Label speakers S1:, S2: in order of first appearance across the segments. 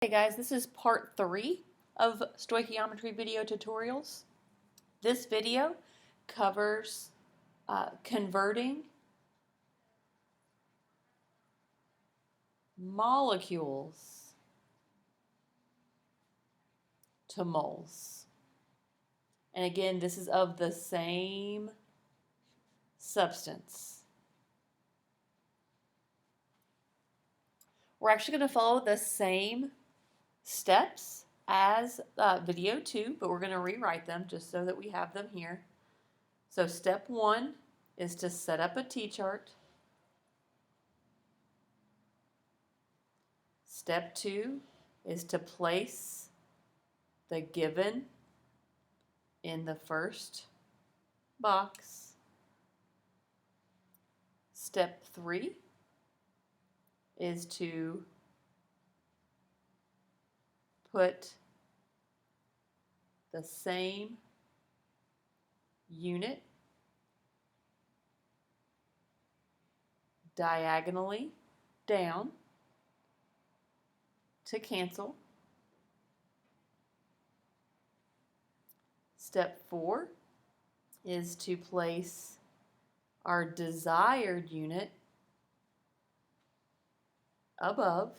S1: Hey guys, this is part 3 of stoichiometry video tutorials. This video covers converting molecules to moles. And again, this is of the same substance. We're actually going to follow the same steps as video 2, but we're going to rewrite them just so that we have them here. So step 1 is to set up a T-chart. Step 2 is to place the given in the first box. Step 3 is to put the same unit diagonally down to cancel. Step 4 is to place our desired unit above.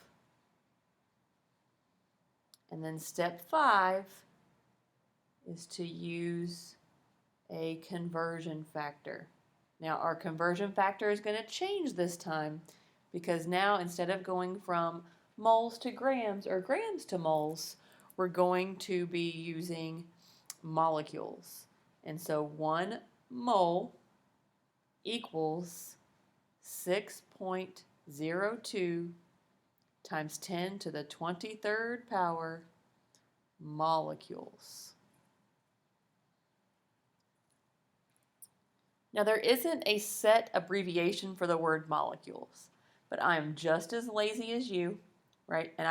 S1: And then step 5 is to use a conversion factor. Now our conversion factor is going to change this time because now instead of going from moles to grams or grams to moles, we're going to be using molecules. And so 1 mole equals 6.02 times 10 to the 23rd power molecules. Now there isn't a set abbreviation for the word molecules, but I'm just as lazy as you, right? And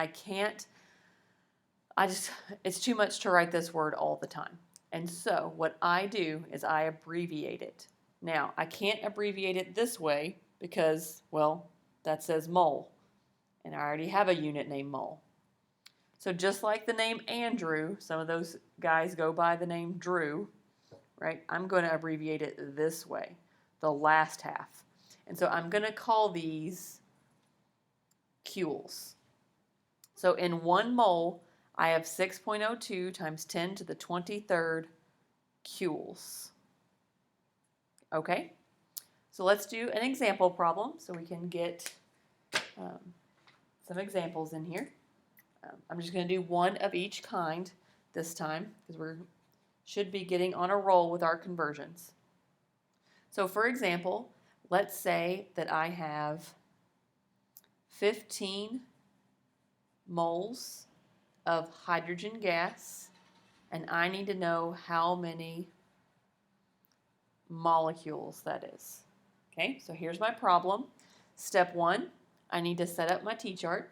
S1: it's too much to write this word all the time. And so what I do is I abbreviate it. Now I can't abbreviate it this way because, well, that says mole. And I already have a unit named mole. So just like the name Andrew, some of those guys go by the name Drew, right? I'm going to abbreviate it this way, the last half. And so I'm going to call these cules. So in 1 mole, I have 6.02 times 10 to the 23rd cules. Okay? So let's do an example problem so we can get some examples in here. I'm just going to do 1 of each kind this time because we should be getting on a roll with our conversions. So for example, let's say that I have 15 moles of hydrogen gas and I need to know how many molecules that is. Okay, so here's my problem. Step 1, I need to set up my T-chart.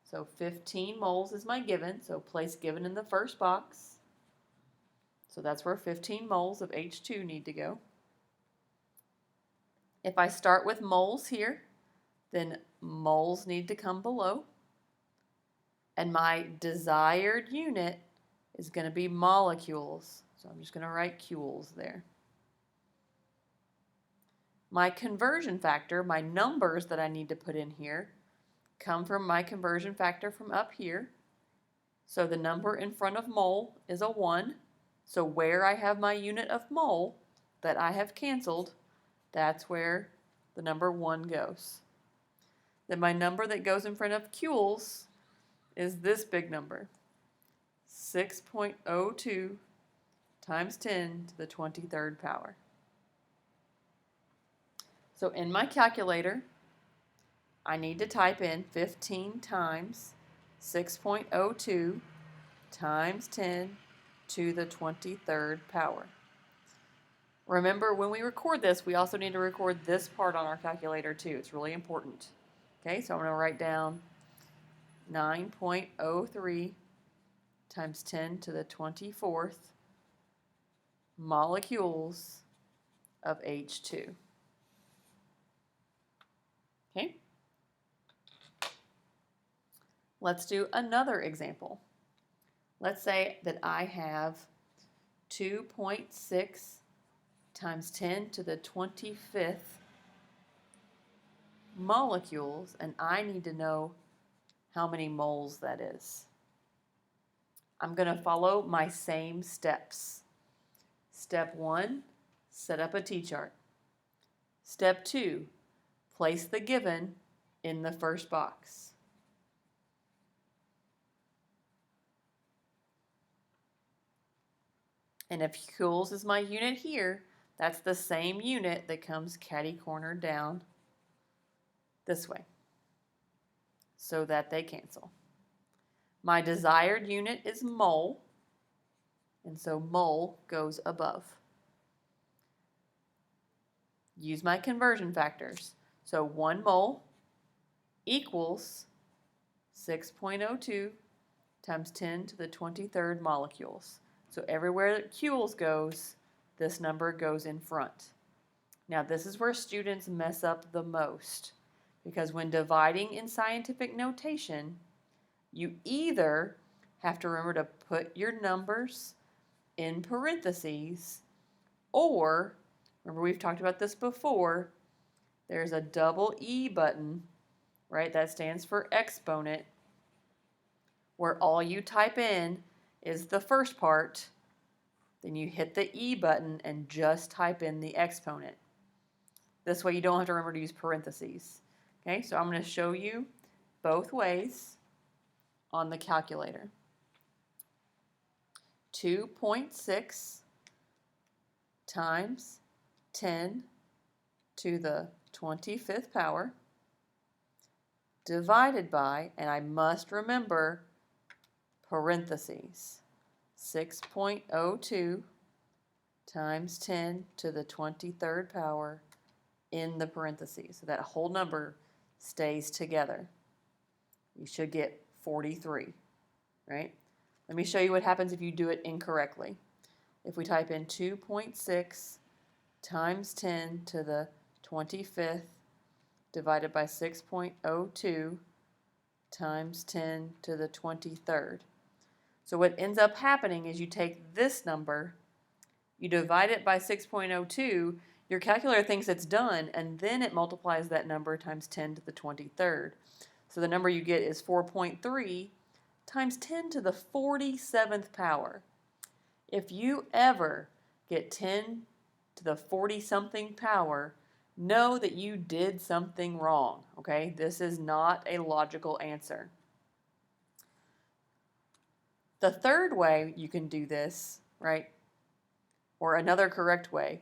S1: So 15 moles is my given, so place given in the first box. So that's where 15 moles of H2 need to go. If I start with moles here, then moles need to come below. And my desired unit is going to be molecules. So I'm just going to write cules there. My conversion factor, my numbers that I need to put in here, come from my conversion factor from up here. So the number in front of mole is a 1. So where I have my unit of mole that I have canceled, that's where the number 1 goes. Then my number that goes in front of cules is this big number, 6.02 times 10 to the 23rd power. So in my calculator, I need to type in 15 times 6.02 times 10 to the 23rd power. Remember, when we record this, we also need to record this part on our calculator too. It's really important. Okay, so I'm going to write down 9.03 times 10 to the 24th molecules of H2. Okay? Let's do another example. Let's say that I have 2.6 times 10 to the 25th molecules, and I need to know how many moles that is. I'm going to follow my same steps. Step 1, set up a T-chart. Step 2, place the given in the first box. And if joules is my unit here, that's the same unit that comes catty-cornered down this way so that they cancel. My desired unit is mole, and so mole goes above. Use my conversion factors. So 1 mole equals 6.02 times 10 to the 23rd molecules. So everywhere that joules goes, this number goes in front. Now this is where students mess up the most, because when dividing in scientific notation, you either have to remember to put your numbers in parentheses, or, remember we've talked about this before, there's a double E button, right? That stands for exponent, where all you type in is the first part, then you hit the E button and just type in the exponent. This way you don't have to remember to use parentheses. Okay, so I'm going to show you both ways on the calculator. 2.6 times 10 to the 25th power divided by, and I must remember parentheses, 6.02 times 10 to the 23rd power in the parentheses. So that whole number stays together. You should get 43, right? Let me show you what happens if you do it incorrectly. If we type in 2.6 times 10 to the 25th divided by 6.02 times 10 to the 23rd. So what ends up happening is you take this number, you divide it by 6.02, your calculator thinks it's done, and then it multiplies that number times 10 to the 23rd. So the number you get is 4.3 times 10 to the 47th power. If you ever get 10 to the 40-something power, know that you did something wrong, okay? This is not a logical answer. The third way you can do this, right, or another correct way,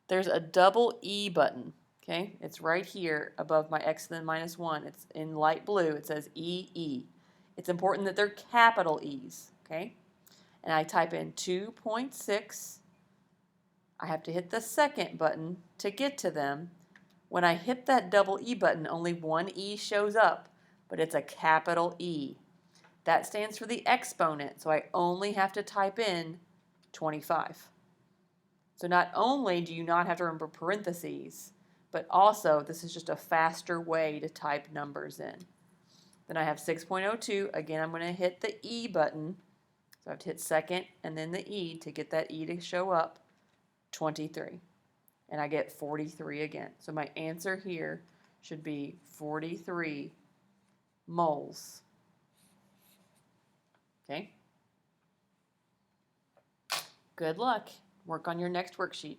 S1: there's a double E button, okay? It's right here above my x then minus 1. It's in light blue. It says EE. It's important that they're capital E's, okay? And I type in 2.6. I have to hit the second button to get to them. When I hit that double E button, only one E shows up, but it's a capital E. That stands for the exponent, so I only have to type in 25. So not only do you not have to remember parentheses, but also this is just a faster way to type numbers in. Then I have 6.02. Again, I'm going to hit the E button. So I have to hit second and then the E to get that E to show up, 23. And I get 43 again. So my answer here should be 43 moles. Okay? Good luck. Work on your next worksheet.